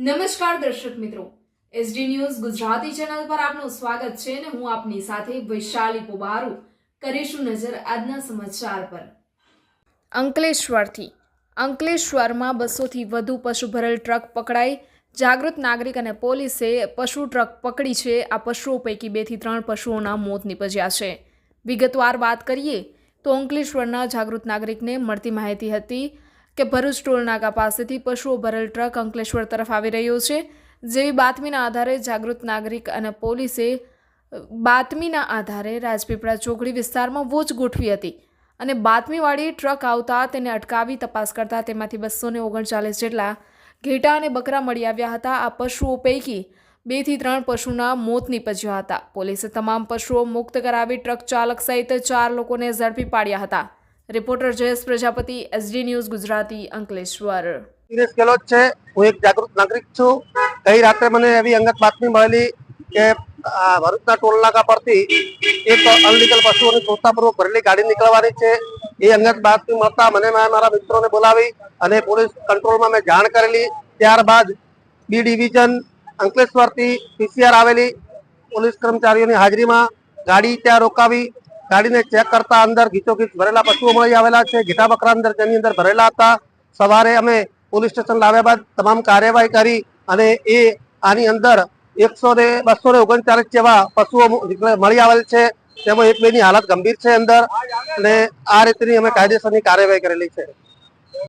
નમસ્કાર દર્શક મિત્રો, એસડી ન્યૂઝ ગુજરાતી ચેનલ પર આપનું સ્વાગત છે અને હું આપની સાથે વૈશાલી પોબારુ કરીશું નજર આજના સમાચાર પર। અંકલેશ્વરમાં 200થી વધુ પશુ ભરેલ ટ્રક પકડાઈ। જાગૃત નાગરિક અને પોલીસે પશુ ટ્રક પકડી છે। આ પશુઓ પૈકી 2 થી 3 પશુઓના મોત નીપજ્યા છે। વિગતવાર વાત કરીએ તો અંકલેશ્વરના જાગૃત નાગરિકને મળતી માહિતી હતી કે ભરૂચ ટોલ નાકા પાસેથી પશુઓ ભરેલ ટ્રક અંકલેશ્વર તરફ આવી રહ્યો છે। જેવી બાતમીના આધારે જાગૃત નાગરિક અને પોલીસે બાતમીના આધારે રાજપીપળા ચોકડી વિસ્તારમાં વોચ ગોઠવી હતી અને બાતમીવાળી ટ્રક આવતા તેને અટકાવી તપાસ કરતા તેમાંથી 239 જેટલા ઘેટા અને બકરા મળી આવ્યા હતા। આ પશુઓ પૈકી 2 થી 3 પશુના મોત નીપજ્યા હતા। પોલીસે તમામ પશુઓ મુક્ત કરાવી ટ્રક ચાલક સહિત 4 લોકોને ઝડપી પાડ્યા હતા। Reporter Jayesh Prajapati, SD news Gujarati, Ankleshwar. Dinesh Gehlot છે। હું એક જાગૃત નાગરિક છું। ગઈ રાત્રે મને એવી અંગત બાતમી મળેલી કે ભરૂચના ટોલ નાકા પરથી એક અનલીગલ પશુઓની ચોતાપૂર્વક ભરેલી ગાડી નીકળવાની છે। એ અંગત બાતમી મળતા મને મારા મિત્રોને બોલાવી અને પોલીસ કંટ્રોલમાં મેં જાણ કરેલી। ત્યારબાદ બી ડિવિઝન અંકલેશ્વરથી પીસીઆર આવેલી પોલીસ કર્મચારીઓની હાજરીમાં ગાડી ત્યાં રોકાવી ગાડીને ચેક કરતા અંદર ગીચોગીચ ભરેલા પશુઓ મળી આવેલા છે। ઘેટા બકરા અંદર તેની અંદર ભરેલા હતા। સવારે અમે પોલીસ સ્ટેશન લાવ્યા બાદ તમામ કાર્યવાહી કરી અને એ આની અંદર 239 જેવા પશુઓ મળી આવેલ છે। તેમાં 1-2ની હાલત ગંભીર છે અંદર અને આ રીતની અમે કાયદેસરની કાર્યવાહી કરેલી છે।